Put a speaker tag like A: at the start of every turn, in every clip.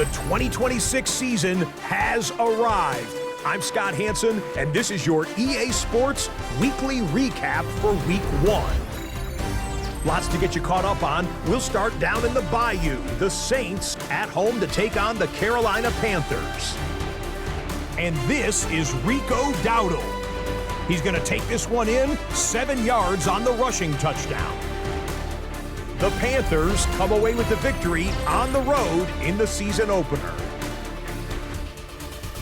A: The 2026 season has arrived. I'm Scott Hansen, and this is your EA Sports Weekly Recap for Week 1. Lots to get you caught up on. We'll start down in the Bayou. The Saints at home to take on the Carolina Panthers. And this is Rico Dowdle. He's going to take this one in, 7 yards on the rushing touchdown. The Panthers come away with the victory on the road in the season opener.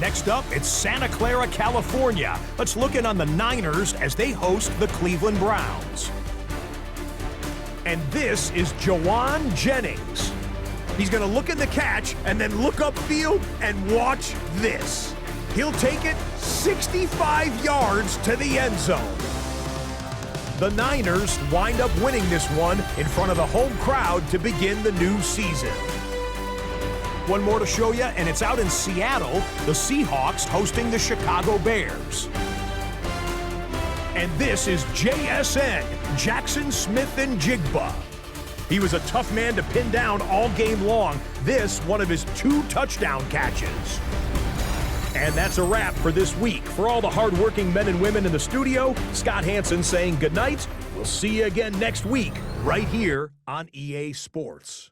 A: Next up, it's Santa Clara, California. Let's look in on the Niners as they host the Cleveland Browns. And this is Jawan Jennings. He's going to look at the catch and then look upfield and watch this. He'll take it 65 yards to the end zone. The Niners wind up winning this one in front of the home crowd to begin the new season. One more to show you, and it's out in Seattle, the Seahawks hosting the Chicago Bears. And this is JSN, Jackson Smith and Jigba. He was a tough man to pin down all game long. This, one of his 2 touchdown catches. And that's a wrap for this week. For all the hardworking men and women in the studio, Scott Hansen saying goodnight. We'll see you again next week, right here on EA Sports.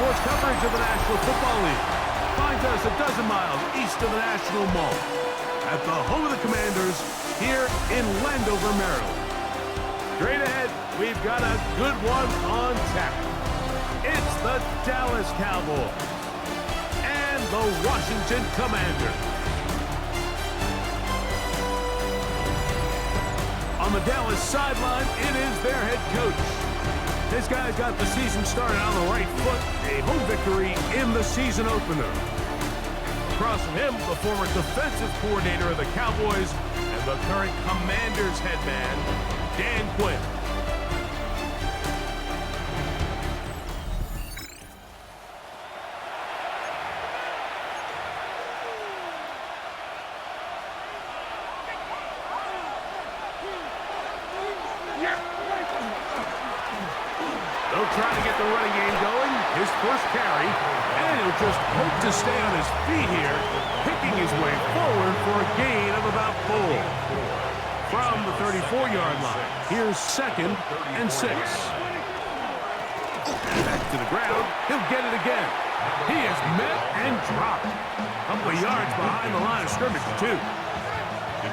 B: Sports coverage of the National Football League finds us a dozen miles east of the National Mall at the home of the Commanders here in Landover, Maryland. Straight ahead, we've got a good one on tap. It's the Dallas Cowboys and the Washington Commanders. On the Dallas sideline, it is their head coach. This guy's got the season started on the right foot, a home victory in the season opener. Across from him, the former defensive coordinator of the Cowboys and the current Commanders head man, Dan Quinn. They'll try to get the running game going. His first carry, and he'll just hope to stay on his feet here, picking his way forward for a gain of about 4. From the 34-yard line, here's 2nd and 6. Back to the ground, he'll get it again. He is met and dropped. A couple of yards behind the line of scrimmage, too.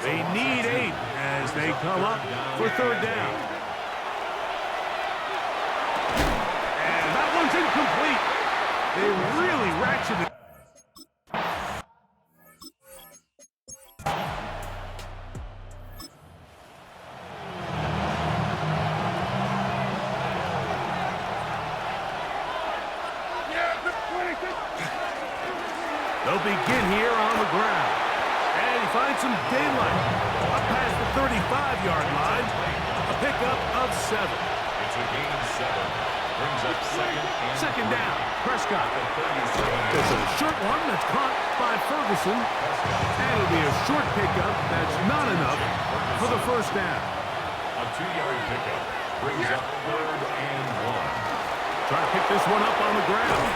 B: They need 8 as they come up for third down. And that one's incomplete. They really ratcheted it. They'll begin here on the ground. And he finds some daylight. Up past the 35-yard line. A pickup of 7.
C: It's a gain of 7. Brings up
B: second down. Prescott. It's a short one that's caught by Ferguson. And it'll be a short pickup that's not enough for the first down.
C: A 2-yard pickup. Brings up 3rd and 1.
B: Try to pick this one up on the ground.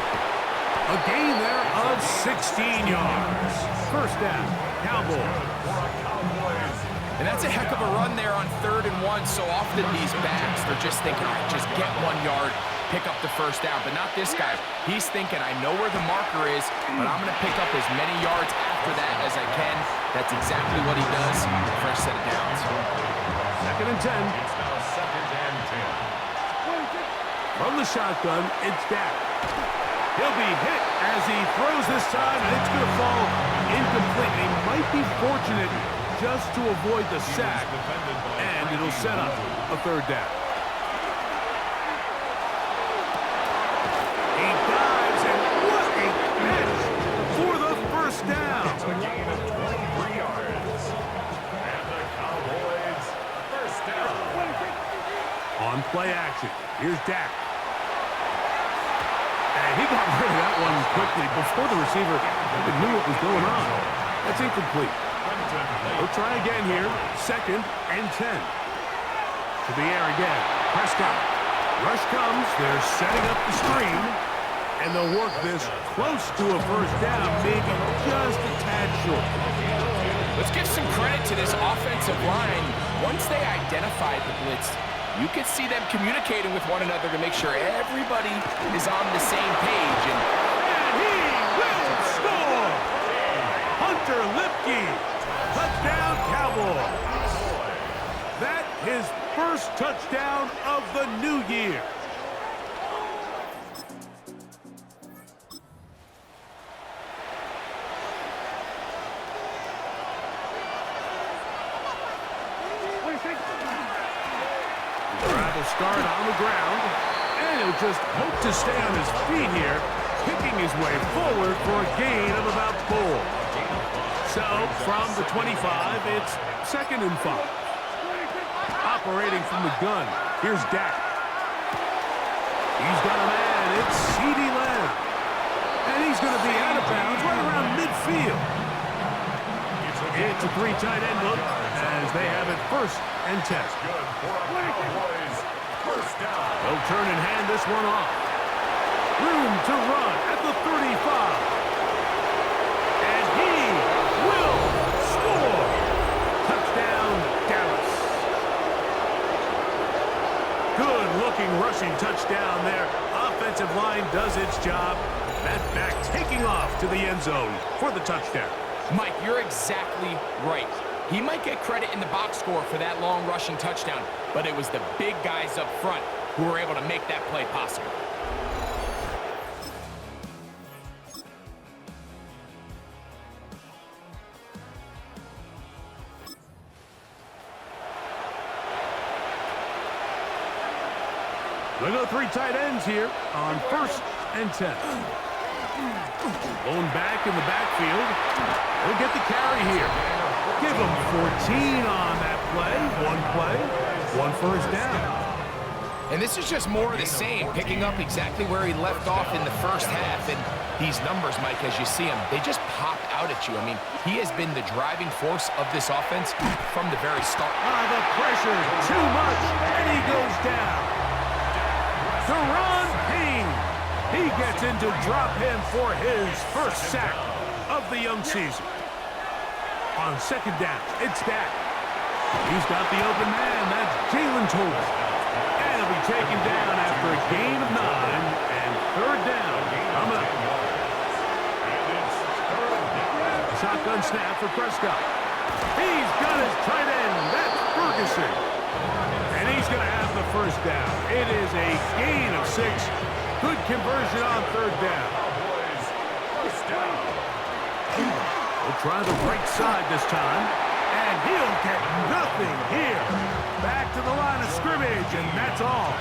B: A gain there of 16 yards. First down, Cowboys.
D: And that's a heck of a run there on 3rd and 1. So often these backs, they're just thinking, all right, just get 1 yard, pick up the first down. But not this guy. He's thinking, I know where the marker is, but I'm going to pick up as many yards after that as I can. That's exactly what he does the first set of downs.
B: Second and 10.
C: It's now 2nd and 10.
B: From the shotgun, it's Dak. He'll be hit as he throws this time, and it's going to fall incomplete. He might be fortunate just to avoid the sack, and it'll set up a third down. He dives, and what a catch for the first down.
C: It's a gain of 23 yards. And the Cowboys first down.
B: On play action, here's Dak. And he got rid of that one quickly before the receiver even knew what was going on. That's incomplete. We'll try again here. 2nd and 10. To the air again. Prescott. Rush comes. They're setting up the screen. And they'll work this close to a first down, maybe just a tad short.
D: Let's give some credit to this offensive line. Once they identified the blitz, you could see them communicating with one another to make sure everybody is on the same page.
B: And he will score! Hunter Lipke, touchdown Cowboys. That his first touchdown of the new year. Start on the ground, and he'll just hope to stay on his feet here, picking his way forward for a gain of about 4. So, from the 25, it's 2nd and 5. Operating from the gun, here's Dak. He's got a man, it's CeeDee Lamb. And he's going to be out of bounds right around midfield. It's a 3 tight end look as they have it 1st and 10.
C: First down.
B: They'll turn and hand this one off. Room to run at the 35. And he will score. Touchdown, Dallas. Good-looking rushing touchdown there. Offensive line does its job. That back taking off to the end zone for the touchdown.
D: Mike, you're exactly right. He might get credit in the box score for that long rushing touchdown, but it was the big guys up front who were able to make that play possible.
B: They go 3 tight ends here on 1st and 10. Going back in the backfield. He'll get the carry here. Give him 14 on that play. 1 first down.
D: And this is just more of the same, picking up exactly where he left off in the first half. And these numbers, Mike, as you see them, they just pop out at you. I mean, he has been the driving force of this offense from the very start.
B: The pressure, too much, and he goes down. Deron Payne. He gets into drop him for his first sack of the young season. On 2nd down, it's Dak. He's got the open man. That's Jalen Tolbert. And he'll be taken down after a gain of 9 and 3rd down. Coming up. Shotgun snap for Prescott. He's got his tight end. That's Ferguson. And he's going to have the first down. It is a gain of 6. Good conversion on third down.
C: Cowboys, first down.
B: We'll try the right side this time. And he'll get nothing here. Back to the line of scrimmage, and that's all.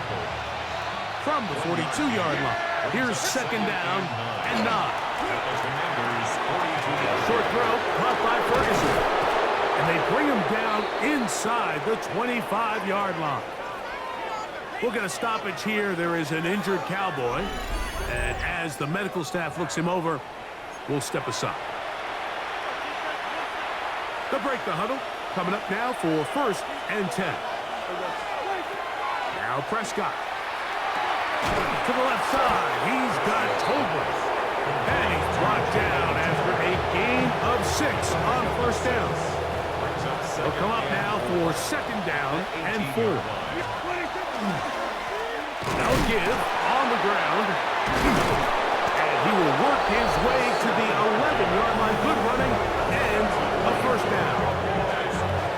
B: From the 42-yard line. Here's second down and 9. Short throw, caught by Ferguson. And they bring him down inside the 25-yard line. We'll get a stoppage here. There is an injured Cowboy. And as the medical staff looks him over, we'll step aside. The break the huddle. Coming up now for first and 10. Now Prescott. To the left side. He's got Tolbert. And he's brought down after a gain of 6 on first down. They'll come up now for second down and 4. Now give on the ground. And he will work his way to the 11-yard line. Good running and a first down.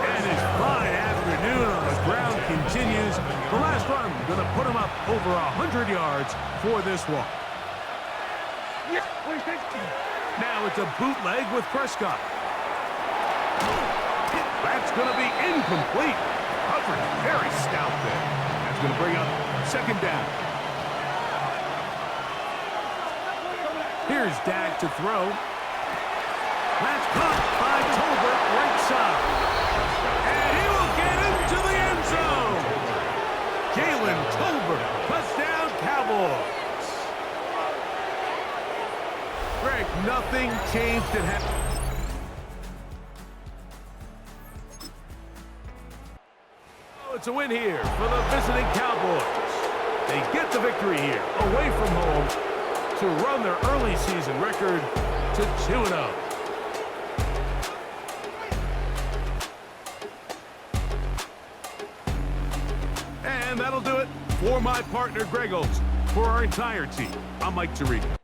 B: And his fine afternoon on the ground continues. The last run going to put him up over 100 yards for this one. Now it's a bootleg with Prescott. That's going to be incomplete. Coverage very stout there. That's going to bring up second down. Here's Dak to throw. That's caught by Tolbert right side. And he will get into the end zone. Jalen Tolbert, touchdown Cowboys. Greg, nothing changed at half. Oh, it's a win here for the visiting Cowboys. They get the victory here, away from home, to run their early season record to 2-0. And that'll do it for my partner, Greg Olson. For our entire team, I'm Mike Tirico.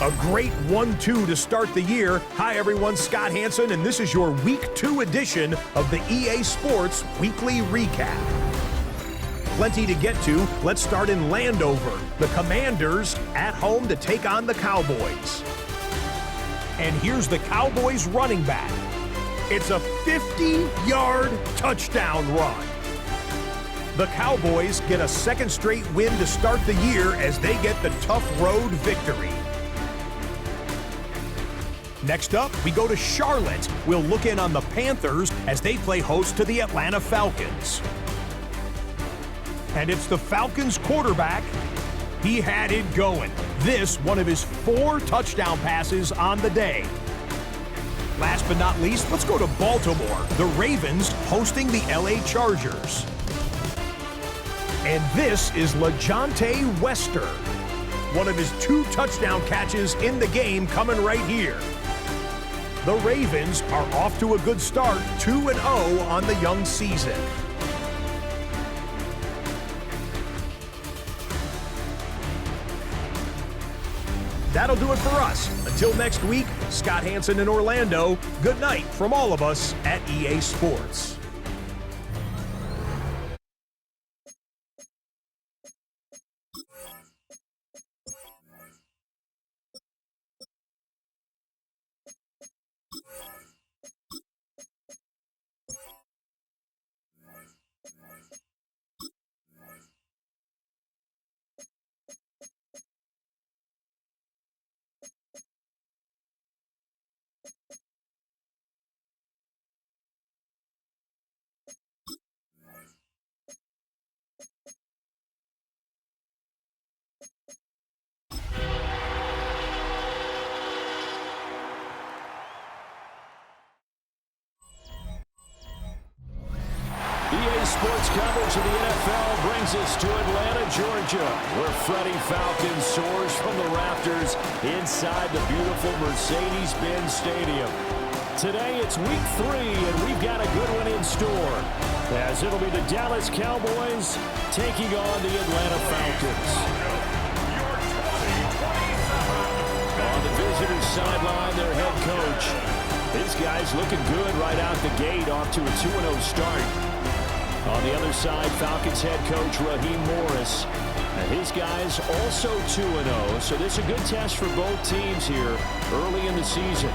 A: A great 1-2 to start the year. Hi, everyone. Scott Hansen, and this is your Week 2 edition of the EA Sports Weekly Recap. Plenty to get to. Let's start in Landover. The Commanders at home to take on the Cowboys. And here's the Cowboys running back. It's a 50-yard touchdown run. The Cowboys get a second straight win to start the year as they get the tough road victory. Next up, we go to Charlotte. We'll look in on the Panthers as they play host to the Atlanta Falcons. And it's the Falcons quarterback. He had it going. This, one of his 4 touchdown passes on the day. Last but not least, let's go to Baltimore. The Ravens hosting the LA Chargers. And this is LeJohntay Wester. One of his 2 touchdown catches in the game coming right here. The Ravens are off to a good start, 2-0 on the young season. That'll do it for us. Until next week, Scott Hansen in Orlando, good night from all of us at EA Sports.
E: Sports coverage of the NFL brings us to Atlanta, Georgia, where Freddie Falcon soars from the rafters inside the beautiful Mercedes-Benz Stadium. Today it's week 3, and we've got a good one in store, as it'll be the Dallas Cowboys taking on the Atlanta Falcons. On the visitors' sideline, their head coach. This guy's looking good right out the gate, off to a 2-0 start. On the other side, Falcons head coach Raheem Morris. And his guys also 2-0, so this is a good test for both teams here early in the season.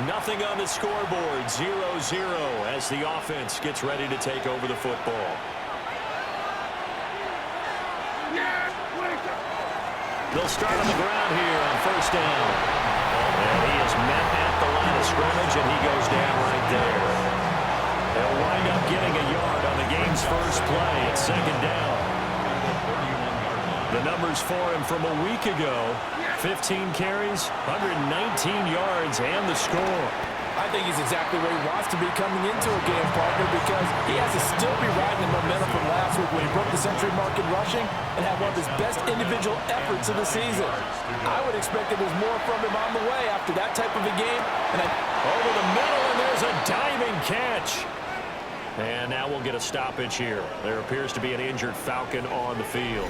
E: Nothing on the scoreboard, 0-0 as the offense gets ready to take over the football. They'll start on the ground here on first down. And he is met at the line of scrimmage, and he goes down right there. They'll wind up getting a yard on the game's first play at second down. The numbers for him from a week ago, 15 carries, 119 yards, and the score.
F: I think he's exactly where he wants to be coming into a game, partner, because he has to still be riding the momentum from last week when he broke the century mark in rushing and had one of his best individual efforts of the season. I would expect that there's more from him on the way after that type of a game. And
E: over the middle, and there's a diving catch. And now we'll get a stoppage here. There appears to be an injured Falcon on the field.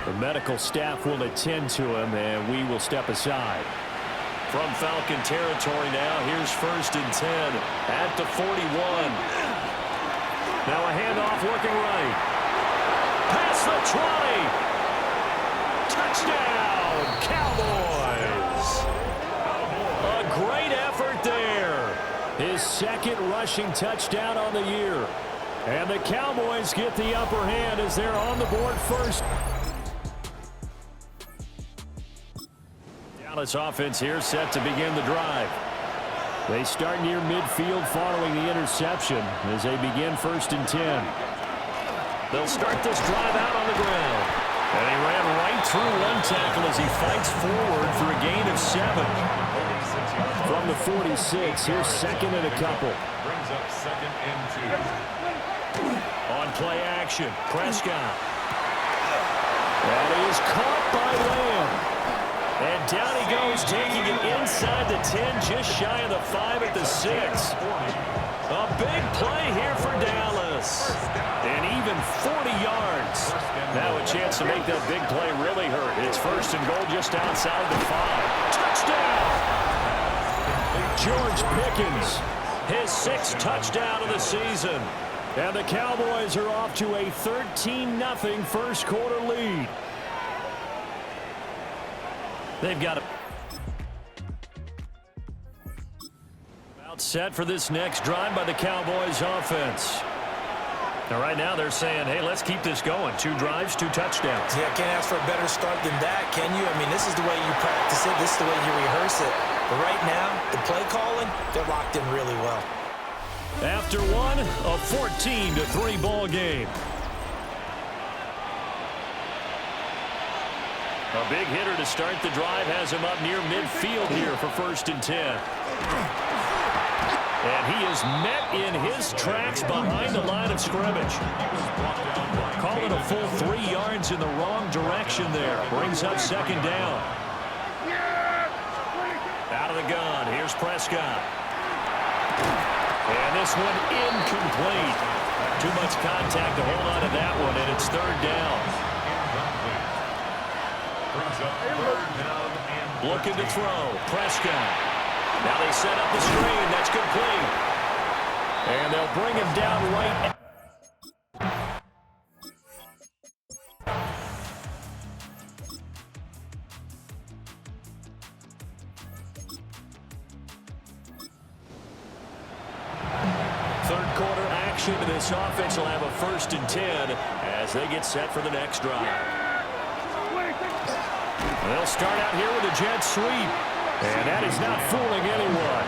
E: The medical staff will attend to him, and we will step aside. From Falcon territory now, here's first and 10 at the 41. Now a handoff working right. Past the 20. Touchdown, Cowboys. A great effort there. His second rushing touchdown on the year. And the Cowboys get the upper hand as they're on the board first. Dallas offense here set to begin the drive. They start near midfield following the interception as they begin first and 10. They'll start this drive out on the ground. And he ran right through one tackle as he fights forward for a gain of 7. From the 46, here's second and a couple.
C: Brings up second and 2.
E: On play action, Prescott. And he is caught by Lamb. And down he goes, taking it inside the 10, just shy of the 5 at the 6. A big play here for Dallas. And even 40 yards. Now a chance to make that big play really hurt. It's first and goal just outside the 5. Touchdown! George Pickens, his 6th touchdown of the season. And the Cowboys are off to a 13-0 first quarter lead. They've got it out set for this next drive by the Cowboys offense. Now right now they're saying, hey, let's keep this going. 2 drives, 2 touchdowns.
F: yeah, can't ask for a better start than that, can you? I mean, this is the way you practice it. This is the way you rehearse it. But right now, the play calling, they're locked in really well.
E: After one, a 14-3 ball game. A big hitter to start the drive has him up near midfield here for first and 10. And he is met in his tracks behind the line of scrimmage. Call it a full 3 yards in the wrong direction there. Brings up second down. Out of the gun, here's Prescott. And this one incomplete. Too much contact to hold on to that one, and it's third down. Looking to throw. Prescott. Now they set up the screen. That's complete. And they'll bring him down right. Third quarter action. This offense will have a first and 10 as they get set for the next drive. They'll start out here with a jet sweep. And that is not fooling anyone.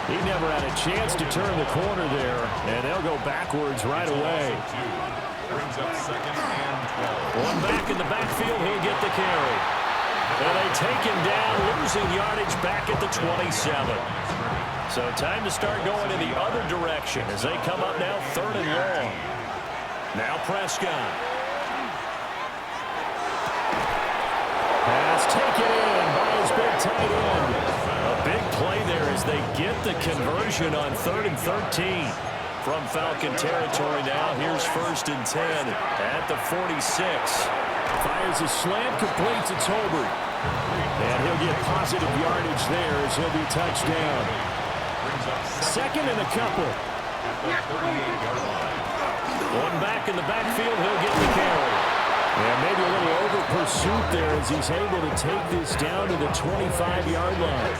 E: He never had a chance to turn the corner there. And they'll go backwards right away.
C: Brings up second and 12.
E: One back in the backfield. He'll get the carry. And they take him down, losing yardage back at the 27. So time to start going in the other direction as they come up now 3rd and long. Now Prescott. Pass taken in by his big tight end. A big play there as they get the conversion on 3rd and 13. From Falcon territory now, here's 1st and 10 at the 46. Fires a slant, completes to Tolbert. And he'll get positive yardage there as he'll be touched down. 2nd and a couple. One back in the backfield, he'll get the carry. And maybe a little over pursuit there as he's able to take this down to the 25-yard line.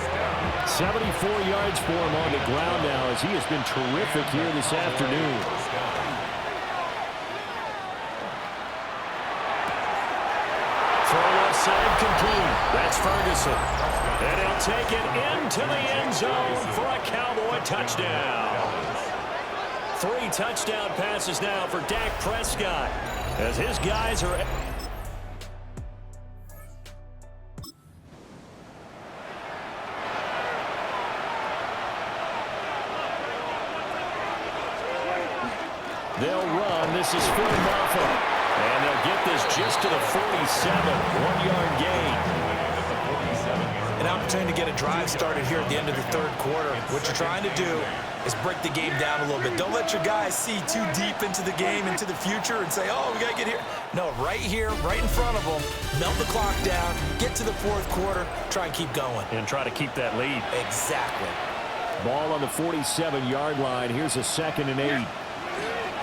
E: 74 yards for him on the ground now as he has been terrific here this afternoon. Throw left side complete. That's Ferguson. And he'll take it into the end zone for a Cowboy touchdown. 3 touchdown passes now for Dak Prescott as his guys are... They'll run. This is Phil Maffa. And they'll get this just to the 47. 1-yard gain.
F: An opportunity to get a drive started here at the end of the 3rd quarter. What you're trying to do is break the game down a little bit. Don't let your guys see too deep into the game, into the future, and say, oh, we got to get here. No, right here, right in front of them, melt the clock down, get to the 4th quarter, try and keep going.
E: And try to keep that lead.
F: Exactly.
E: Ball on the 47-yard line. Here's a 2nd and 8.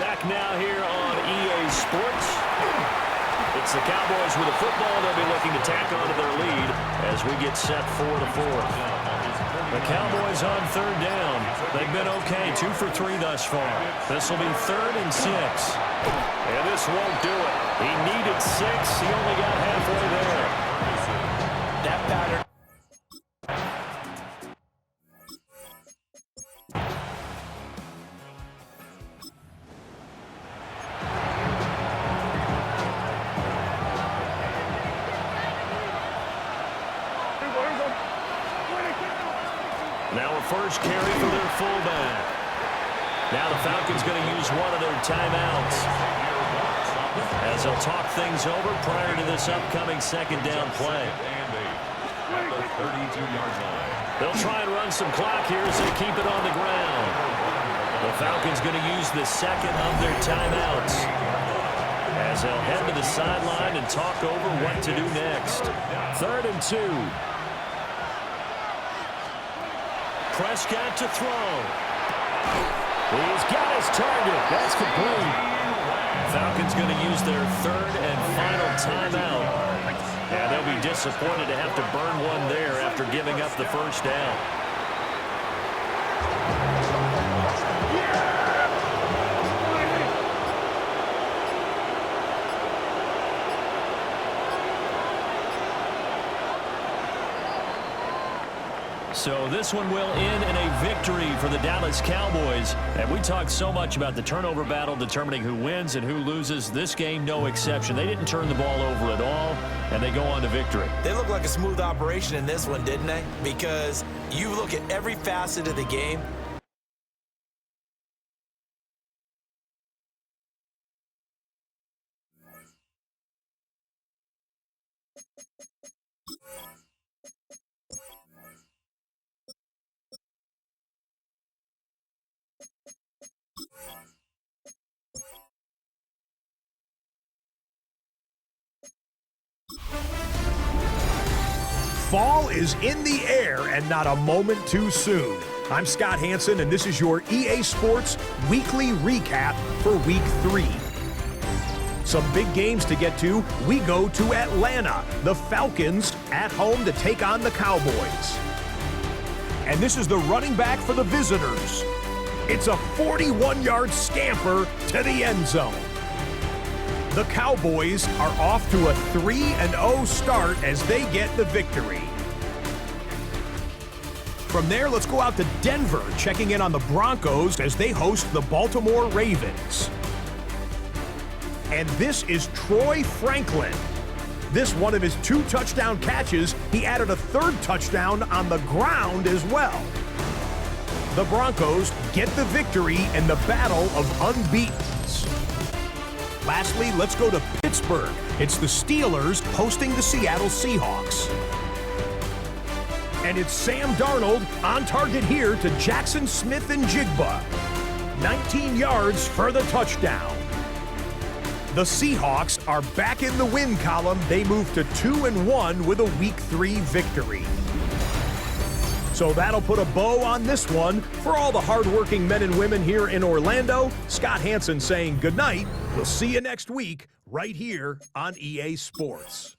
E: Back now here on EA Sports. It's the Cowboys with the football. They'll be looking to tack onto their lead as we get set for the 4th. The Cowboys on 3rd down. They've been okay, 2 for 3 thus far. This will be 3rd and 6. And this won't do it. He needed 6. He only got halfway there.
F: That pattern.
E: Now a first carry for their fullback. Now the Falcons going to use one of their timeouts as they'll talk things over prior to this upcoming 2nd down play. They'll try and run some clock here as they keep it on the ground. The Falcons going to use the 2nd of their timeouts as they'll head to the sideline and talk over what to do next. 3rd and 2. Prescott to throw. He's got his target. That's complete. Falcons going to use their 3rd and final timeout. And they'll be disappointed to have to burn one there after giving up the 1st down. So this one will end in a victory for the Dallas Cowboys. And we talked so much about the turnover battle determining who wins and who loses. This game, no exception. They didn't turn the ball over at all, and they go on to victory.
F: They look like a smooth operation in this one, didn't they? Because you look at every facet of the game.
A: Fall is in the air and not a moment too soon. I'm Scott Hansen, and this is your EA Sports Weekly Recap for Week 3. Some big games to get to. We go to Atlanta. The Falcons at home to take on the Cowboys. And this is the running back for the visitors. It's a 41-yard scamper to the end zone. The Cowboys are off to a 3-0 start as they get the victory. From there, let's go out to Denver, checking in on the Broncos as they host the Baltimore Ravens. And this is Troy Franklin. This one of his 2 touchdown catches. He added a 3rd touchdown on the ground as well. The Broncos get the victory in the battle of unbeatens. Lastly, let's go to Pittsburgh. It's the Steelers hosting the Seattle Seahawks. And it's Sam Darnold on target here to Jackson Smith and Jigba. 19 yards for the touchdown. The Seahawks are back in the win column. They move to 2-1 with a Week 3 victory. So that'll put a bow on this one. For all the hardworking men and women here in Orlando, Scott Hansen saying goodnight. We'll see you next week right here on EA Sports.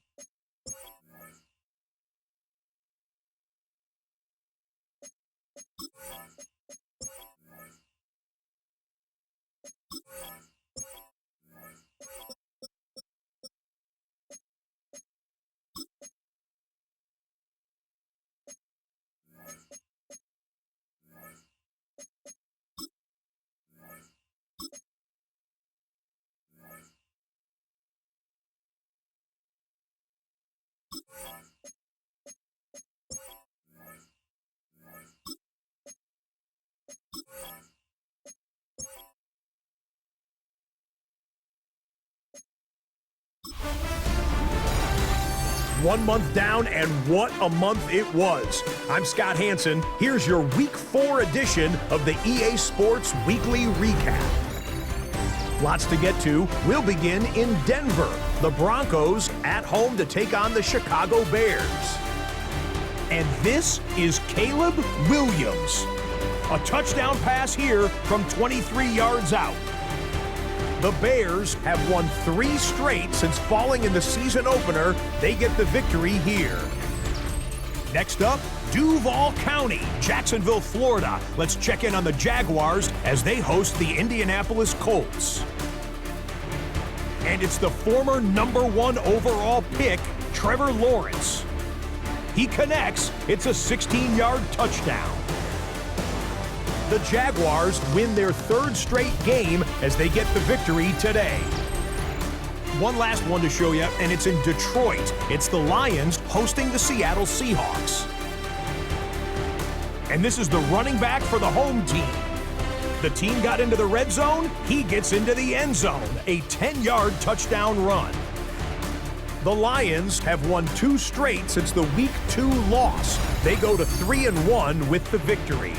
A: One month down, and what a month it was. I'm Scott Hansen. Here's your Week 4 edition of the EA Sports Weekly Recap. Lots to get to. We'll begin in Denver. The Broncos at home to take on the Chicago Bears. And this is Caleb Williams. A touchdown pass here from 23 yards out. The Bears have won 3 straight since falling in the season opener. They get the victory here. Next up, Duval County, Jacksonville, Florida. Let's check in on the Jaguars as they host the Indianapolis Colts. And it's the former #1 overall pick, Trevor Lawrence. He connects. It's a 16-yard touchdown. The Jaguars win their 3rd straight game as they get the victory today. One last one to show you, and it's in Detroit. It's the Lions hosting the Seattle Seahawks. And this is the running back for the home team. The team got into the red zone. He gets into the end zone. A 10-yard touchdown run. The Lions have won 2 straight since the Week 2 loss. They go to 3-1 with the victory.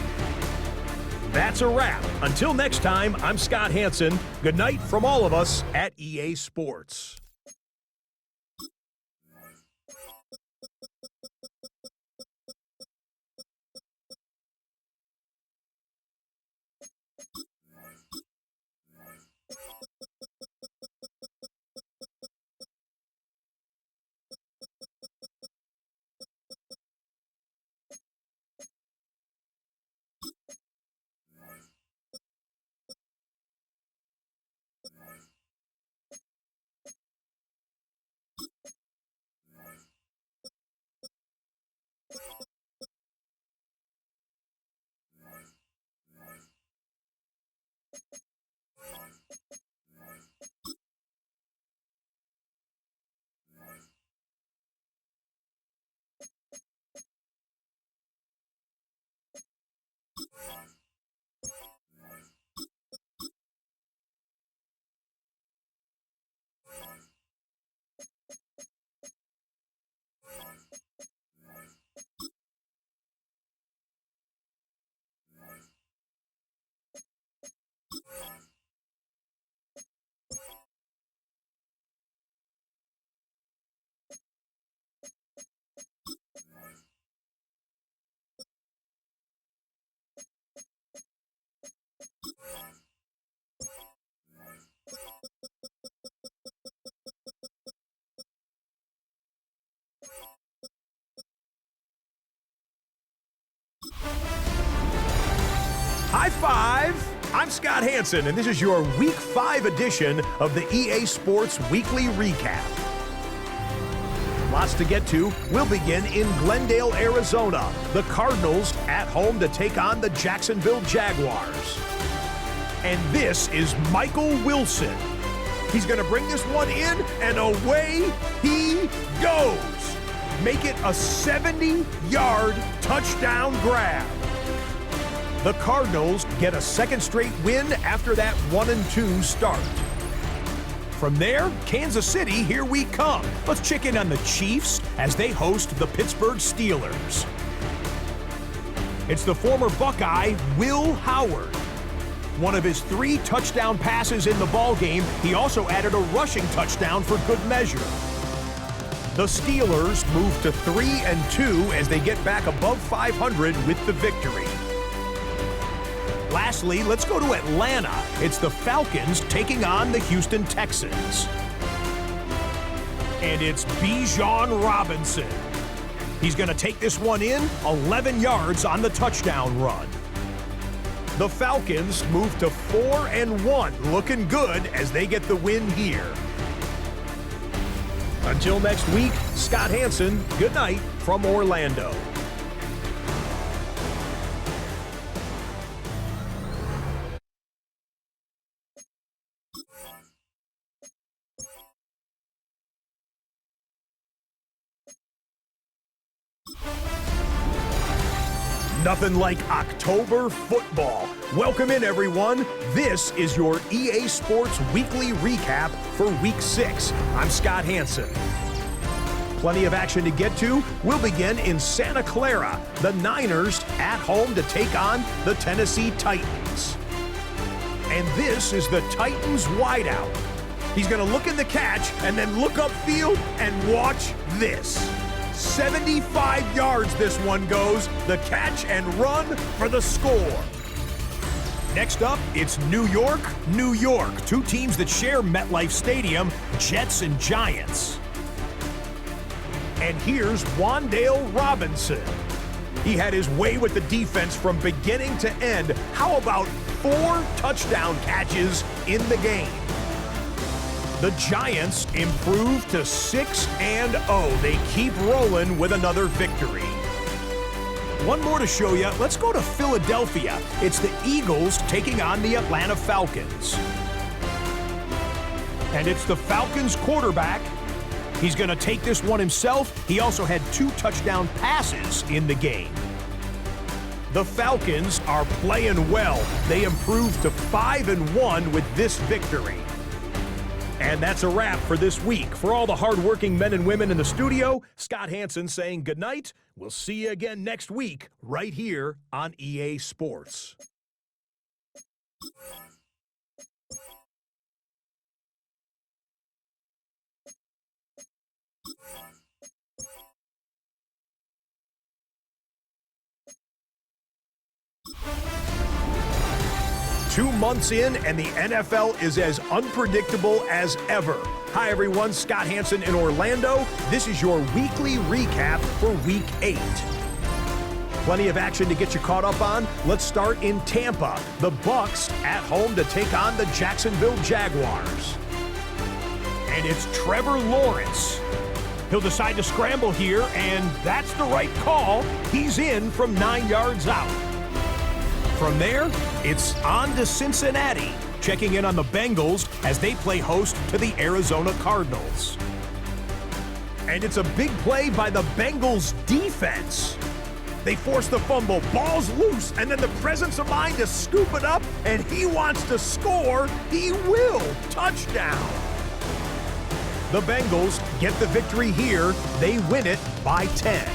A: That's a wrap. Until next time, I'm Scott Hansen. Good night from all of us at EA Sports. High five! I'm Scott Hansen, and this is your Week 5 edition of the EA Sports Weekly Recap. Lots to get to. We'll begin in Glendale, Arizona. The Cardinals at home to take on the Jacksonville Jaguars. And this is Michael Wilson. He's going to bring this one in, and away he goes. Make it a 70-yard touchdown grab. The Cardinals get a second straight win after that 1-2 start. From there, Kansas City, here we come. Let's check in on the Chiefs as they host the Pittsburgh Steelers. It's the former Buckeye, Will Howard. One of his 3 touchdown passes in the ballgame, he also added a rushing touchdown for good measure. The Steelers move to 3-2 as they get back above 500 with the victory. Lastly, let's go to Atlanta. It's the Falcons taking on the Houston Texans. And it's Bijan Robinson. He's going to take this one in, 11 yards on the touchdown run. The Falcons move to 4-1, looking good as they get the win here. Until next week, Scott Hansen, good night from Orlando. Nothing like October football. Welcome in, everyone. This is your EA Sports Weekly Recap for Week 6. I'm Scott Hansen. Plenty of action to get to. We'll begin in Santa Clara. The Niners at home to take on the Tennessee Titans. And this is the Titans wideout. He's going to look in the catch and then look upfield and watch this. 75 yards this one goes. The catch and run for the score. Next up, it's New York, New York. 2 teams that share MetLife Stadium, Jets and Giants. And here's Wan'Dale Robinson. He had his way with the defense from beginning to end. How about 4 touchdown catches in the game? The Giants improve to 6-0. They keep rolling with another victory. One more to show you. Let's go to Philadelphia. It's the Eagles taking on the Atlanta Falcons. And it's the Falcons quarterback. He's going to take this one himself. He also had 2 touchdown passes in the game. The Falcons are playing well. They improve to 5-1 with this victory. And that's a wrap for this week. For all the hardworking men and women in the studio, Scott Hansen saying goodnight. We'll see you again next week right here on EA Sports. Two months in, and the NFL is as unpredictable as ever. Hi, everyone. Scott Hansen in Orlando. This is your weekly recap for Week 8. Plenty of action to get you caught up on. Let's start in Tampa. The Bucs at home to take on the Jacksonville Jaguars. And it's Trevor Lawrence. He'll decide to scramble here, and that's the right call. He's in from 9 yards out. From there, it's on to Cincinnati, checking in on the Bengals as they play host to the Arizona Cardinals. And it's a big play by the Bengals defense. They force the fumble, ball's loose, and then the presence of mind to scoop it up, and he wants to score. He will. Touchdown. The Bengals get the victory here. They win it by 10.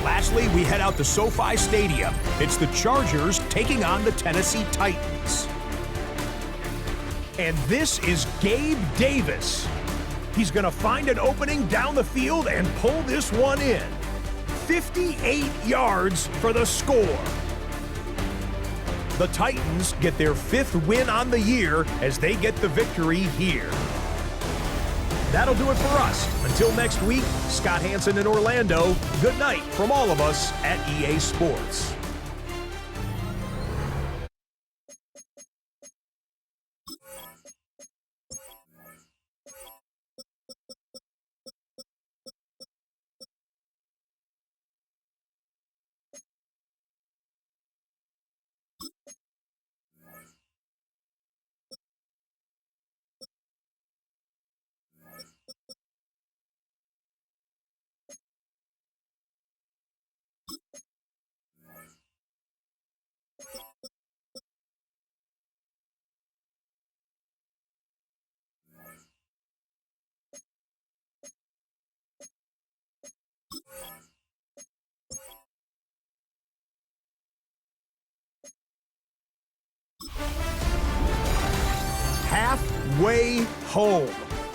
A: Lastly, we head out to SoFi Stadium. It's the Chargers taking on the Tennessee Titans. And this is Gabe Davis. He's going to find an opening down the field and pull this one in. 58 yards for the score. The Titans get their 5th win on the year as they get the victory here. That'll do it for us. Until next week, Scott Hansen in Orlando. Good night from all of us at EA Sports. way home.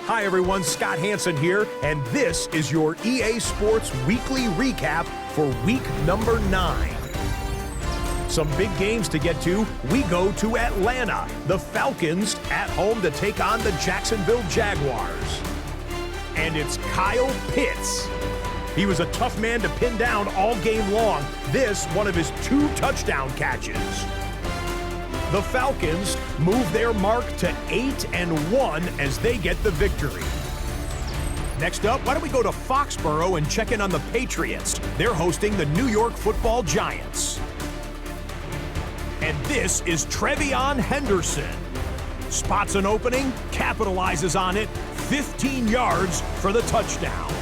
A: Hi everyone, Scott Hansen here, and this is your EA Sports Weekly Recap for week number 9. Some big games to get to. We go to Atlanta. The Falcons at home to take on the Jacksonville Jaguars. And it's Kyle Pitts. He was a tough man to pin down all game long. This, one of his 2 touchdown catches. The Falcons move their mark to 8-1 as they get the victory. Next up, why don't we go to Foxborough and check in on the Patriots. They're hosting the New York Football Giants. And this is Trevion Henderson. Spots an opening, capitalizes on it, 15 yards for the touchdown.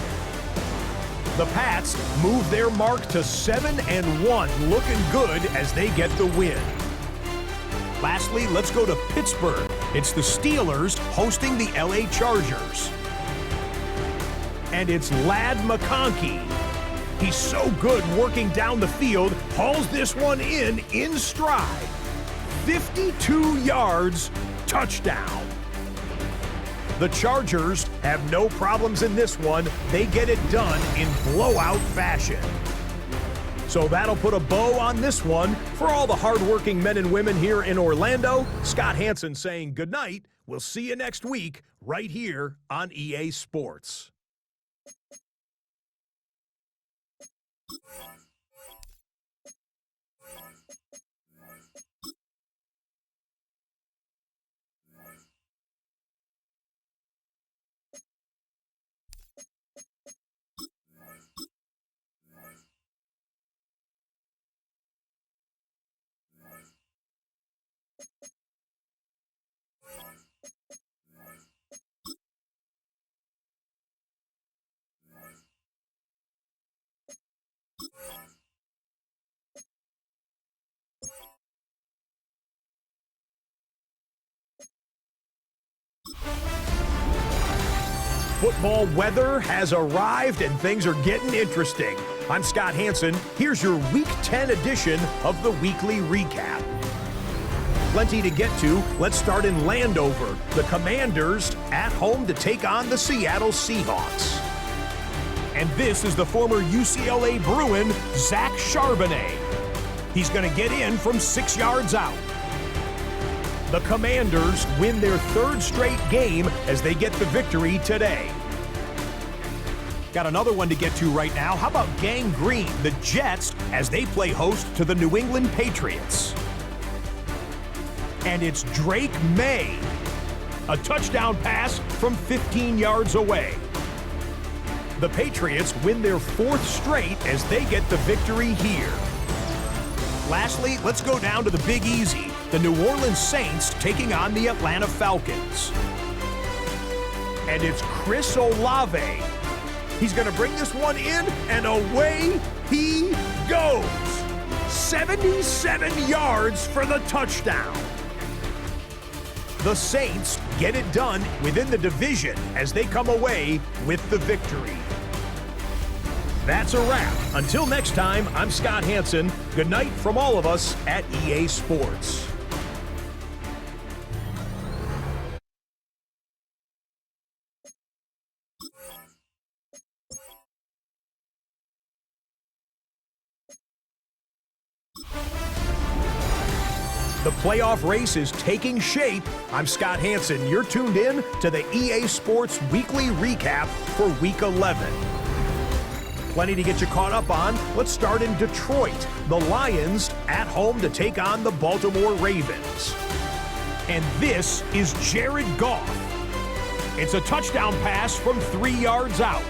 A: The Pats move their mark to 7-1, looking good as they get the win. Lastly, let's go to Pittsburgh. It's the Steelers hosting the LA Chargers. And it's Ladd McConkey. He's so good working down the field, hauls this one in stride. 52 yards, touchdown. The Chargers have no problems in this one. They get it done in blowout fashion. So that'll put a bow on this one. For all the hardworking men and women here in Orlando, Scott Hansen saying goodnight. We'll see you next week right here on EA Sports. Football weather has arrived and things are getting interesting. I'm Scott Hansen. Here's your Week 10 edition of the Weekly Recap. Plenty to get to. Let's start in Landover. The Commanders at home to take on the Seattle Seahawks. And this is the former UCLA Bruin, Zach Charbonnet. He's going to get in from 6 yards out. The Commanders win their 3rd straight game as they get the victory today. Got another one to get to right now. How about Gang Green, the Jets, as they play host to the New England Patriots? And it's Drake May. A touchdown pass from 15 yards away. The Patriots win their 4th straight as they get the victory here. Lastly, let's go down to the Big Easy. The New Orleans Saints taking on the Atlanta Falcons. And it's Chris Olave. He's going to bring this one in, and away he goes. 77 yards for the touchdown. The Saints get it done within the division as they come away with the victory. That's a wrap. Until next time, I'm Scott Hansen. Good night from all of us at EA Sports. The playoff race is taking shape. I'm Scott Hansen. You're tuned in to the EA Sports Weekly Recap for Week 11. Plenty to get you caught up on. Let's start in Detroit. The Lions at home to take on the Baltimore Ravens. And this is Jared Goff. It's a touchdown pass from 3 yards out.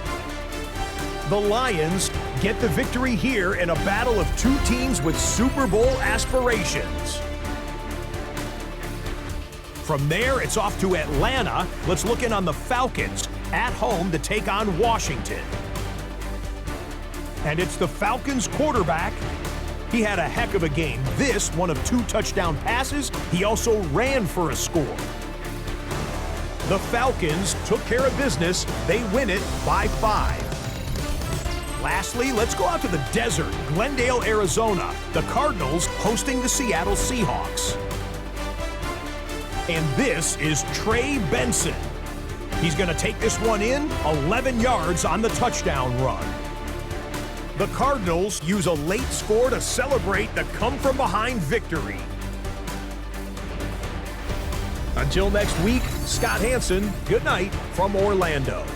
A: The Lions get the victory here in a battle of 2 teams with Super Bowl aspirations. From there, it's off to Atlanta. Let's look in on the Falcons at home to take on Washington. And it's the Falcons quarterback. He had a heck of a game. This, one of 2 touchdown passes. He also ran for a score. The Falcons took care of business. They win it by 5. Lastly, let's go out to the desert, Glendale, Arizona. The Cardinals hosting the Seattle Seahawks. And this is Trey Benson. He's going to take this one in 11 yards on the touchdown run. The Cardinals use a late score to celebrate the come-from-behind victory. Until next week, Scott Hanson, good night from Orlando.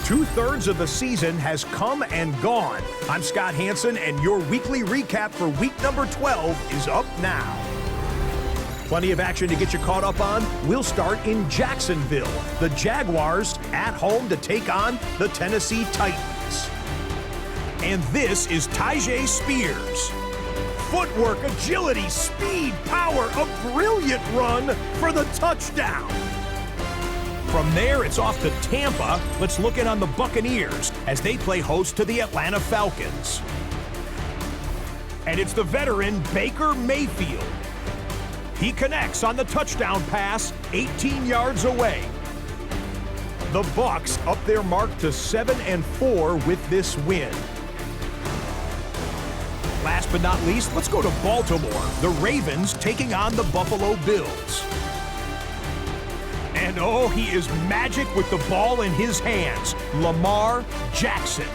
A: Two-thirds of the season has come and gone. I'm Scott Hanson, and your weekly recap for week number 12 is up now. Plenty of action to get you caught up on. We'll start in Jacksonville. The Jaguars at home to take on the Tennessee Titans. And this is Tyjae Spears. Footwork, agility, speed, power, a brilliant run for the touchdown. From there, it's off to Tampa. Let's look in on the Buccaneers as they play host to the Atlanta Falcons. And it's the veteran Baker Mayfield. He connects on the touchdown pass 18 yards away. The Bucs up their mark to 7-4 with this win. Last but not least, let's go to Baltimore. The Ravens taking on the Buffalo Bills. And oh, he is magic with the ball in his hands. Lamar Jackson.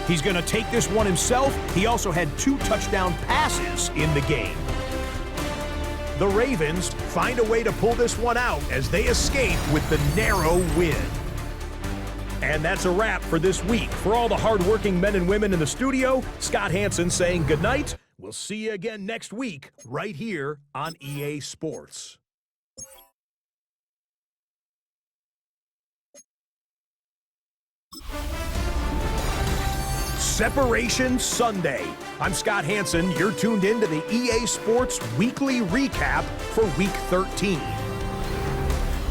A: He's going to take this one himself. He also had 2 touchdown passes in the game. The Ravens find a way to pull this one out as they escape with the narrow win. And that's a wrap for this week. For all the hardworking men and women in the studio, Scott Hanson saying goodnight. We'll see you again next week right here on EA Sports. Separation Sunday. I'm Scott Hanson. You're tuned in to the EA Sports Weekly Recap for Week 13.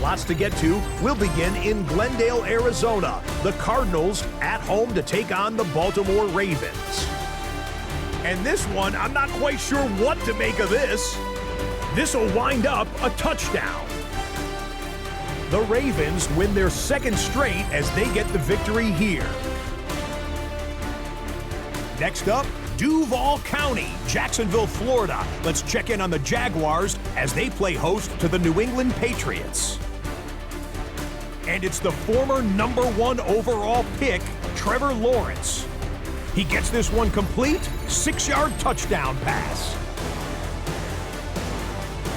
A: Lots to get to. We'll begin in Glendale, Arizona. The Cardinals at home to take on the Baltimore Ravens. And this one, I'm not quite sure what to make of this. This will wind up a touchdown. The Ravens win their second straight as they get the victory here. Next up, Duval County, Jacksonville, Florida. Let's check in on the Jaguars as they play host to the New England Patriots. And it's the former #1 overall pick, Trevor Lawrence. He gets this one complete, 6-yard touchdown pass.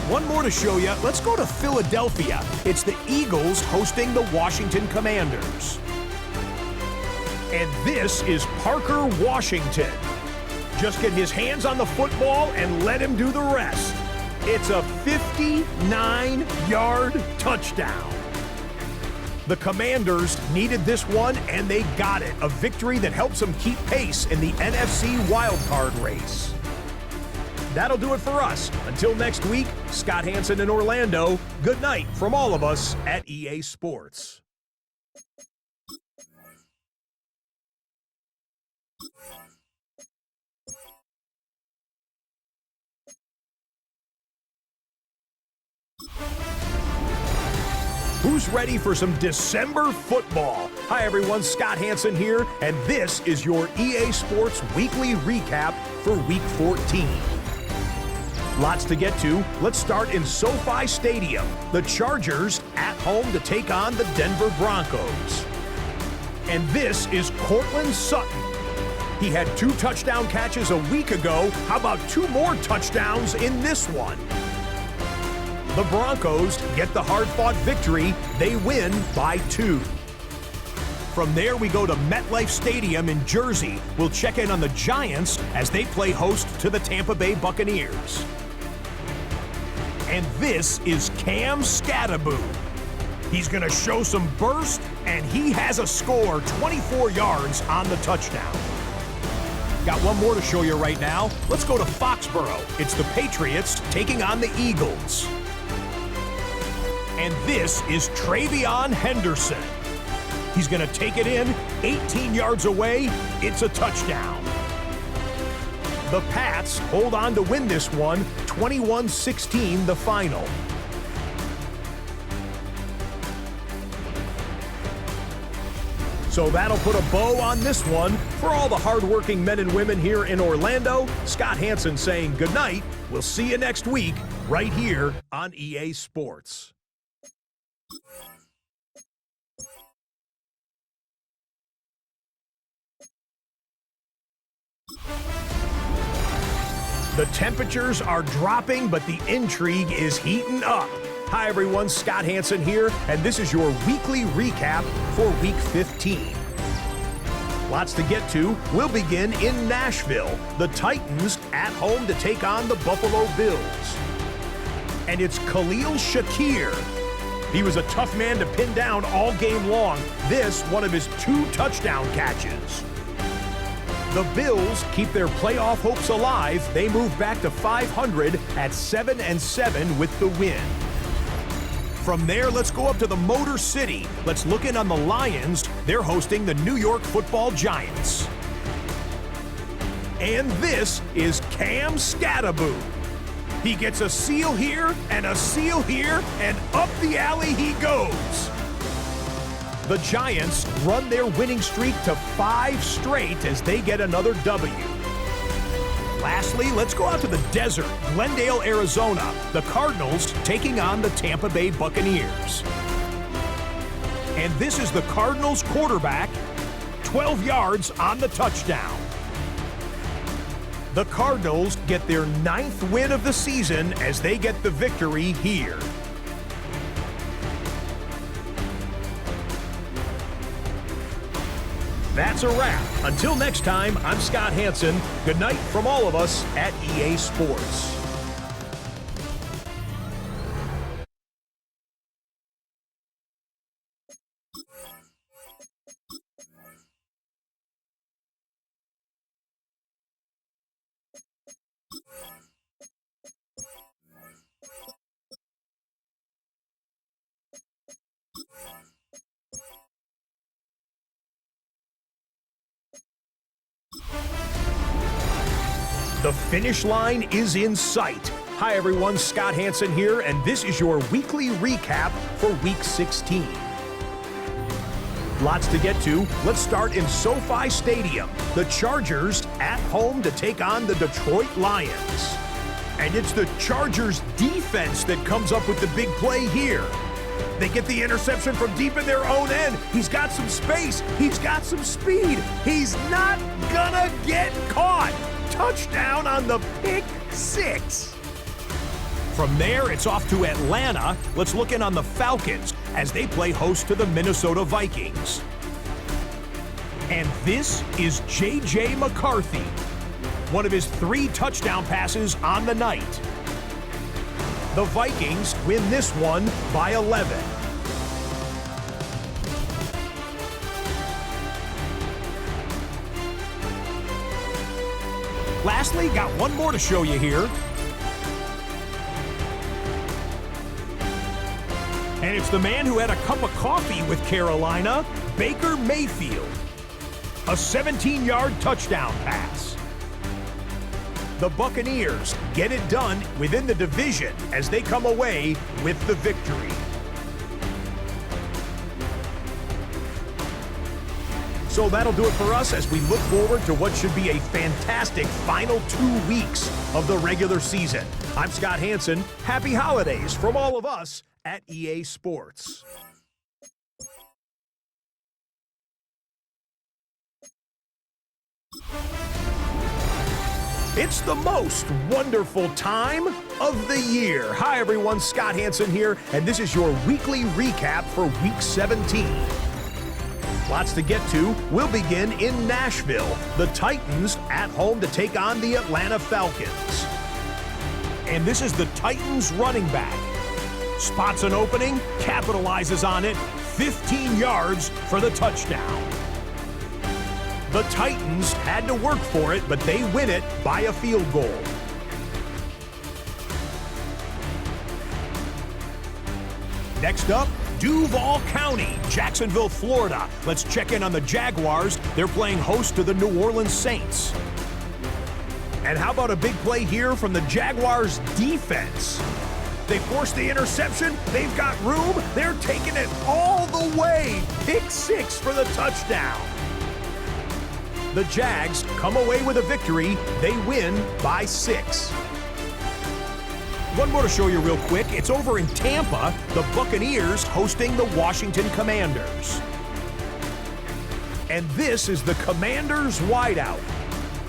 A: One more to show you. Let's go to Philadelphia. It's the Eagles hosting the Washington Commanders. And this is Parker Washington. Just get his hands on the football and let him do the rest. It's a 59-yard touchdown. The Commanders needed this one, and they got it. A victory that helps them keep pace in the NFC wildcard race. That'll do it for us. Until next week, Scott Hanson in Orlando. Good night from all of us at EA Sports. Who's ready for some December football? Hi everyone, Scott Hanson here, and this is your EA Sports Weekly Recap for Week 14. Lots to get to. Let's start in SoFi Stadium. The Chargers at home to take on the Denver Broncos. And this is Cortland Sutton. He had 2 touchdown catches a week ago. How about 2 more touchdowns in this one? The Broncos get the hard-fought victory. They win by 2. From there, we go to MetLife Stadium in Jersey. We'll check in on the Giants as they play host to the Tampa Bay Buccaneers. And this is Cam Skattebo. He's going to show some burst, and he has a score, 24 yards on the touchdown. Got one more to show you right now. Let's go to Foxborough. It's the Patriots taking on the Eagles. And this is Travion Henderson. He's going to take it in, 18 yards away. It's a touchdown. The Pats hold on to win this one, 21-16 the final. So that'll put a bow on this one. For all the hardworking men and women here in Orlando, Scott Hansen saying goodnight. We'll see you next week right here on EA Sports. The temperatures are dropping, but the intrigue is heating up. Hi everyone, Scott Hansen here, and this is your weekly recap for Week 15. Lots to get to. We'll begin in Nashville. The Titans at home to take on the Buffalo Bills. And it's Khalil Shakir. He was a tough man to pin down all game long. This, one of his 2 touchdown catches. The Bills keep their playoff hopes alive. They move back to 500 at 7-7 with the win. From there, let's go up to the Motor City. Let's look in on the Lions. They're hosting the New York Football Giants. And this is Cam Skattebo. He gets a seal here, and up the alley he goes. The Giants run their winning streak to 5 straight as they get another W. Lastly, let's go out to the desert, Glendale, Arizona. The Cardinals taking on the Tampa Bay Buccaneers. And this is the Cardinals quarterback, 12 yards on the touchdown. The Cardinals get their 9th win of the season as they get the victory here. That's a wrap. Until next time, I'm Scott Hansen. Good night from all of us at EA Sports. The finish line is in sight. Hi everyone, Scott Hansen here, and this is your weekly recap for Week 16. Lots to get to. Let's start in SoFi Stadium. The Chargers at home to take on the Detroit Lions. And it's the Chargers defense that comes up with the big play here. They get the interception from deep in their own end. He's got some space. He's got some speed. He's not gonna get caught. Touchdown on the pick 6. From there, it's off to Atlanta. Let's look in on the Falcons as they play host to the Minnesota Vikings. And this is J.J. McCarthy, one of his 3 touchdown passes on the night. The Vikings win this one by 11. Lastly, got one more to show you here. And it's the man who had a cup of coffee with Carolina, Baker Mayfield. A 17-yard touchdown pass. The Buccaneers get it done within the division as they come away with the victory. So that'll do it for us as we look forward to what should be a fantastic final 2 weeks of the regular season. I'm Scott Hansen. Happy holidays from all of us at EA Sports. It's the most wonderful time of the year. Hi everyone, Scott Hansen here, and this is your weekly recap for Week 17. Lots to get to. We'll begin in Nashville. The Titans at home to take on the Atlanta Falcons. And this is the Titans running back. Spots an opening, capitalizes on it, 15 yards for the touchdown. The Titans had to work for it, but they win it by a field goal. Next up, Duval County, Jacksonville, Florida. Let's check in on the Jaguars. They're playing host to the New Orleans Saints. And how about a big play here from the Jaguars defense? They force the interception. They've got room. They're taking it all the way. Pick 6 for the touchdown. The Jags come away with a victory. They win by 6. One more to show you real quick. It's over in Tampa, the Buccaneers hosting the Washington Commanders. And this is the Commanders wideout.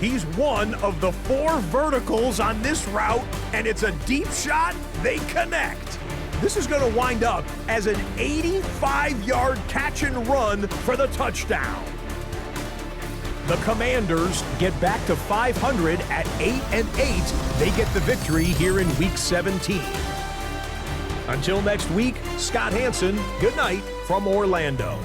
A: He's one of the 4 verticals on this route, and it's a deep shot. They connect. This is going to wind up as an 85-yard catch and run for the touchdown. The Commanders get back to 500 at 8-8. They get the victory here in Week 17. Until next week, Scott Hansen, good night from Orlando.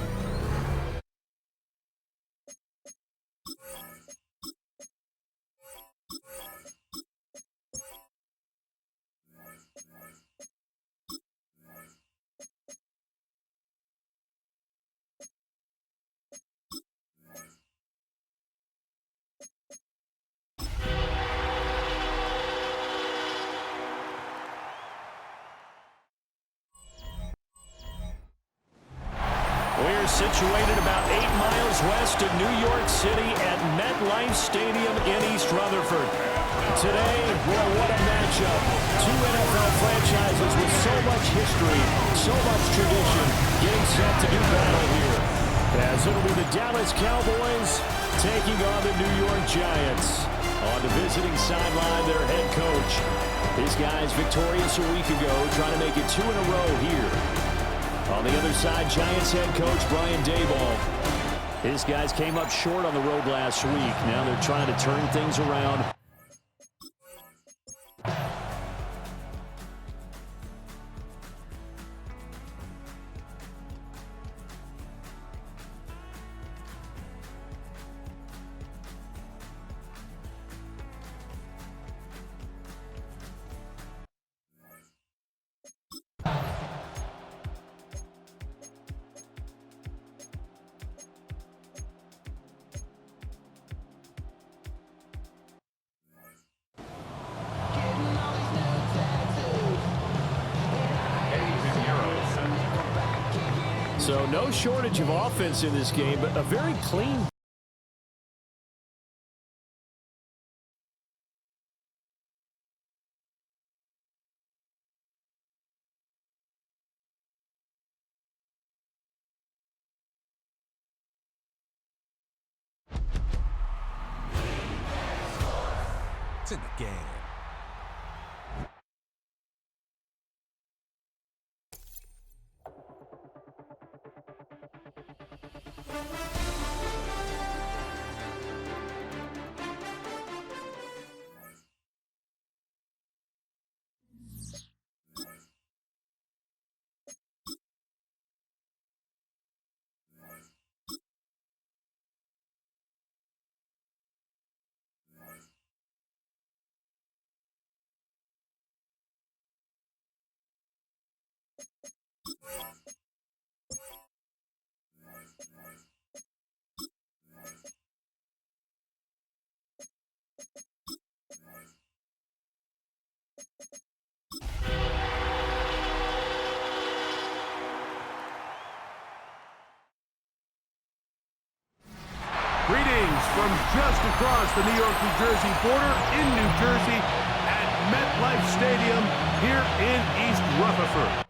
E: We're situated about 8 miles west of New York City at MetLife Stadium in East Rutherford. Today, well, what a matchup. 2 NFL franchises with so much history, so much tradition, getting set to do battle here. As it'll be the Dallas Cowboys taking on the New York Giants. On the visiting sideline, their head coach. These guys victorious a week ago, trying to make it 2 in a row here. On the other side, Giants head coach Brian Daboll. His guys came up short on the road last week. Now they're trying to turn things around. So no shortage of offense in this game, but a very clean.
B: It's in the game. Greetings from just across the New York-New Jersey border in New Jersey at MetLife Stadium here in East Rutherford.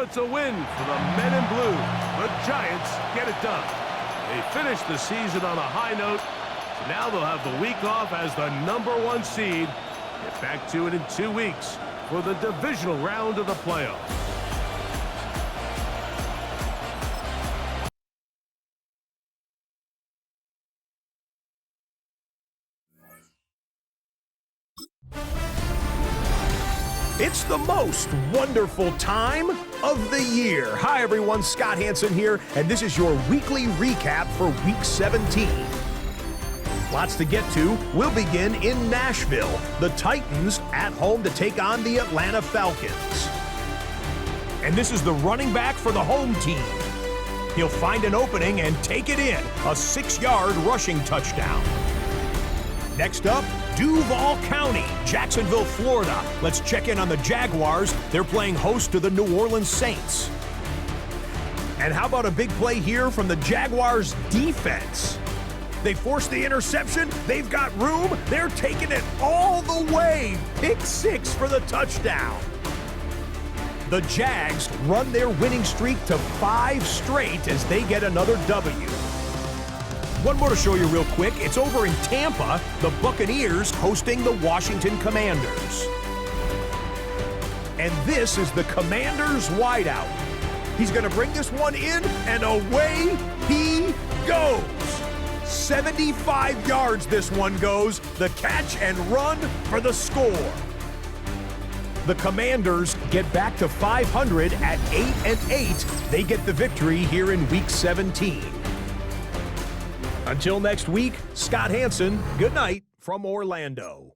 B: It's a win for the men in blue. The Giants get it done. They finished the season on a high note, Now they'll have the week off as the #1 seed. Get back to it in 2 weeks for the divisional round of the playoffs.
A: It's the most wonderful time of the year. Hi, everyone. Scott Hansen here, and this is your weekly recap for Week 17. Lots to get to. We'll begin in Nashville. The Titans at home to take on the Atlanta Falcons. And this is the running back for the home team. He'll find an opening and take it in. A 6-yard rushing touchdown. Next up, Duval County, Jacksonville, Florida. Let's check in on the Jaguars. They're playing host to the New Orleans Saints. And how about a big play here from the Jaguars defense? They forced the interception. They've got room. They're taking it all the way. Pick 6 for the touchdown. The Jags run their winning streak to 5 straight as they get another W. One more to show you real quick. It's over in Tampa, the Buccaneers hosting the Washington Commanders. And this is the Commanders wideout. He's going to bring this one in, and away he goes. 75 yards this one goes. The catch and run for the score. The Commanders get back to 500 at 8-8. They get the victory here in Week 17. Until next week, Scott Hansen, good night from Orlando.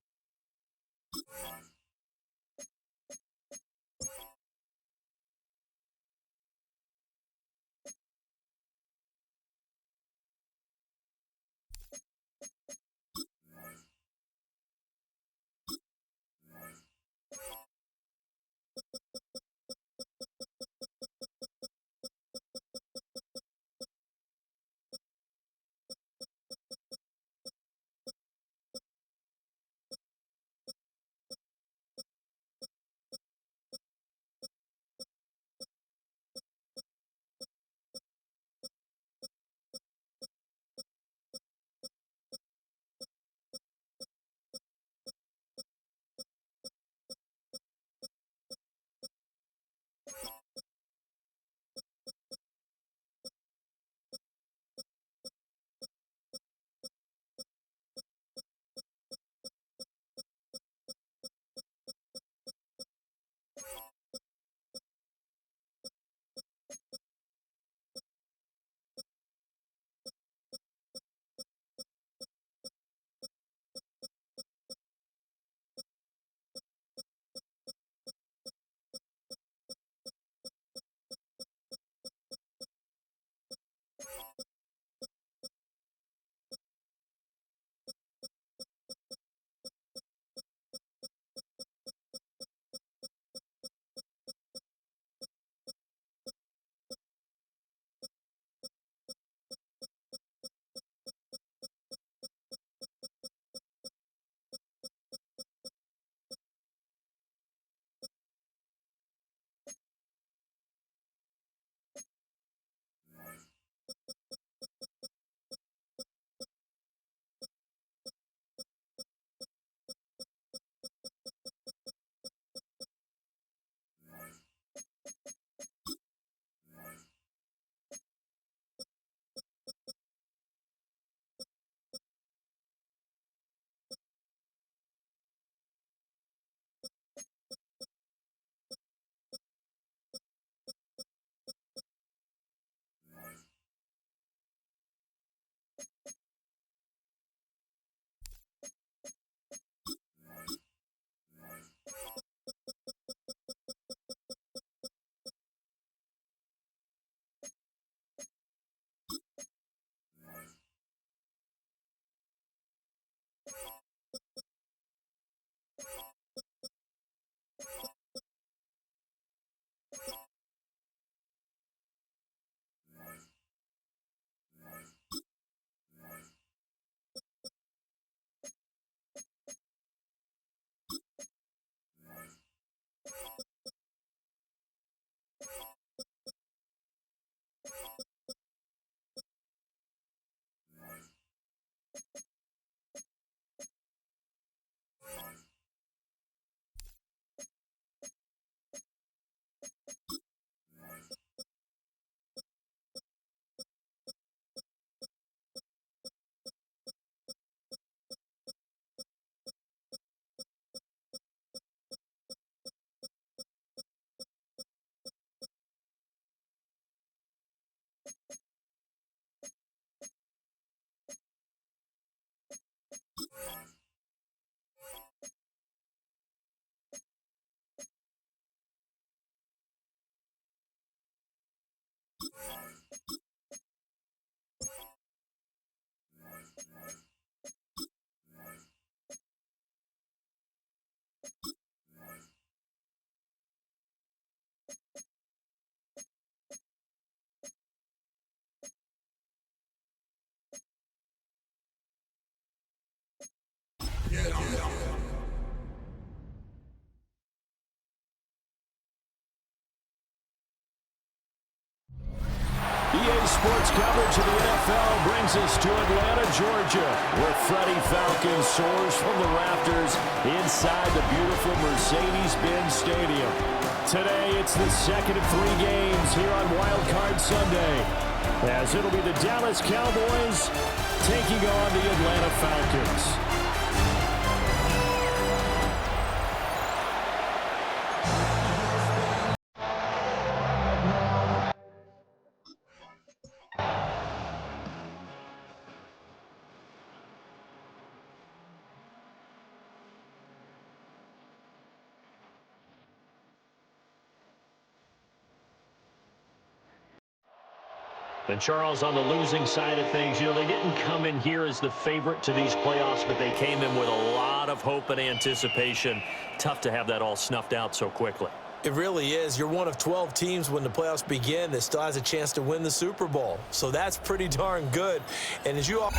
E: sports coverage of the NFL brings us to Atlanta, Georgia, where Freddie Falcon soars from the rafters inside the beautiful Mercedes-Benz Stadium. Today, it's the second of 3 games here on Wild Card Sunday, as it'll be the Dallas Cowboys taking on the Atlanta Falcons.
G: And Charles, on the losing side of things, you know, they didn't come in here as the favorite to these playoffs, but they came in with a lot of hope and anticipation. Tough to have that all snuffed out so quickly.
F: It really is. You're one of 12 teams when the playoffs begin that still has a chance to win the Super Bowl. So that's pretty darn good. And as you all...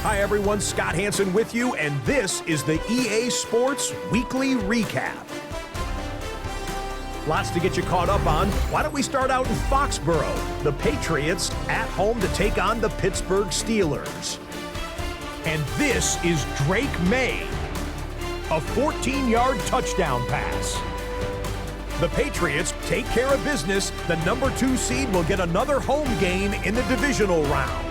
A: Hi everyone, Scott Hansen with you, and this is the EA Sports Weekly Recap. Lots to get you caught up on. Why don't we start out in Foxborough? The Patriots at home to take on the Pittsburgh Steelers. And this is Drake May, a 14-yard touchdown pass. The Patriots take care of business. The number 2 seed will get another home game in the divisional round.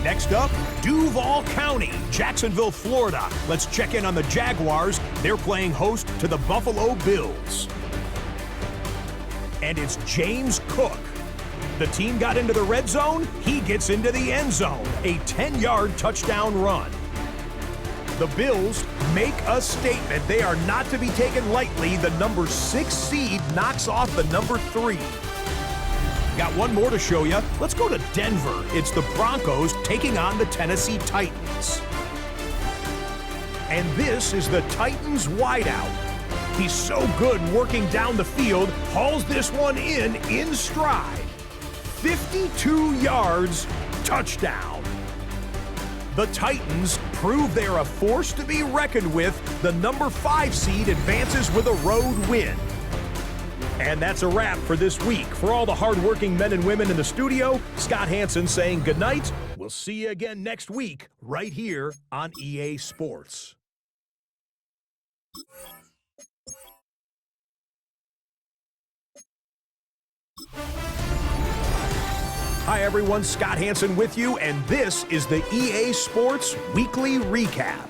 A: Next up, Duval County, Jacksonville, Florida. Let's check in on the Jaguars. They're playing host to the Buffalo Bills. And it's James Cook. The team got into the red zone. He gets into the end zone. A 10-yard touchdown run. The Bills make a statement. They are not to be taken lightly. The number 6 seed knocks off the number 3. Got one more to show you. Let's go to Denver. It's the Broncos taking on the Tennessee Titans. And this is the Titans wideout. He's so good working down the field, hauls this one in stride. 52 yards, touchdown. The Titans prove they're a force to be reckoned with. The number 5 seed advances with a road win. And that's a wrap for this week. For all the hardworking men and women in the studio, Scott Hansen saying goodnight. We'll see you again next week right here on EA Sports. Hi everyone, Scott Hansen with you, and this is the EA Sports Weekly Recap.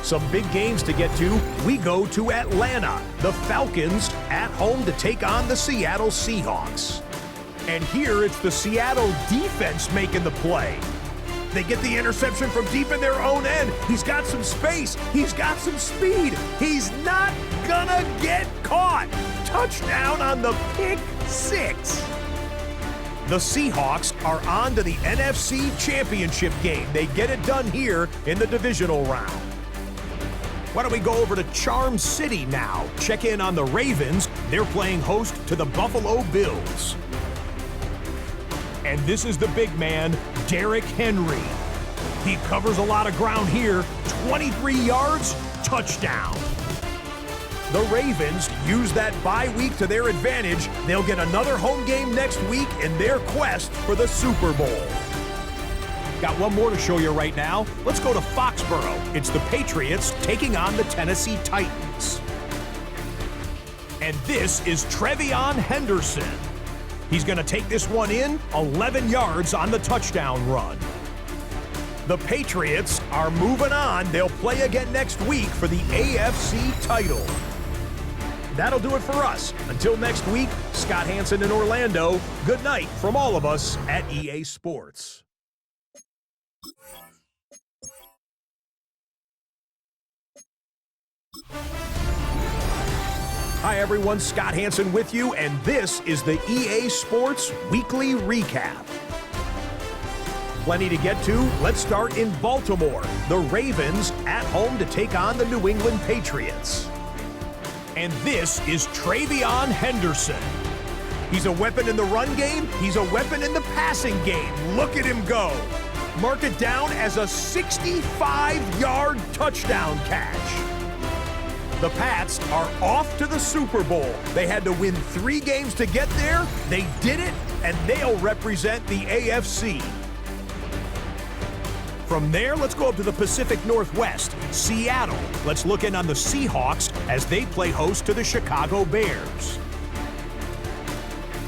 A: Some big games to get to. We go to Atlanta. The Falcons at home to take on the Seattle Seahawks. And here it's the Seattle defense making the play. They get the interception from deep in their own end. He's got some space. He's got some speed. He's not gonna get caught. Touchdown on the pick 6. The Seahawks are on to the NFC Championship game. They get it done here in the divisional round. Why don't we go over to Charm City now? Check in on the Ravens. They're playing host to the Buffalo Bills. And this is the big man, Derrick Henry. He covers a lot of ground here. 23 yards, touchdown. The Ravens use that bye week to their advantage. They'll get another home game next week in their quest for the Super Bowl. Got one more to show you right now. Let's go to Foxborough. It's the Patriots taking on the Tennessee Titans. And this is Trevion Henderson. He's going to take this one in, 11 yards on the touchdown run. The Patriots are moving on. They'll play again next week for the AFC title. That'll do it for us. Until next week, Scott Hansen in Orlando. Good night from all of us at EA Sports. Hi everyone, Scott Hansen with you, and this is the EA Sports Weekly Recap. Plenty to get to. Let's start in Baltimore. The Ravens at home to take on the New England Patriots. And this is Trevion Henderson. He's a weapon in the run game. He's a weapon in the passing game. Look at him go. mark it down as a 65-yard touchdown catch. The Pats are off to the Super Bowl. They had to win 3 games to get there. They did it, and they'll represent the AFC. From there, let's go up to the Pacific Northwest, Seattle. Let's look in on the Seahawks as they play host to the Chicago Bears.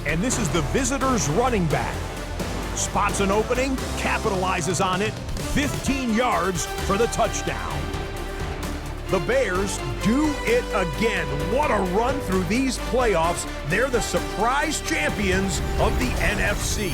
A: And this is the visitors' running back. Spots an opening, capitalizes on it, 15 yards for the touchdown. The Bears do it again. What a run through these playoffs. They're the surprise champions of the NFC.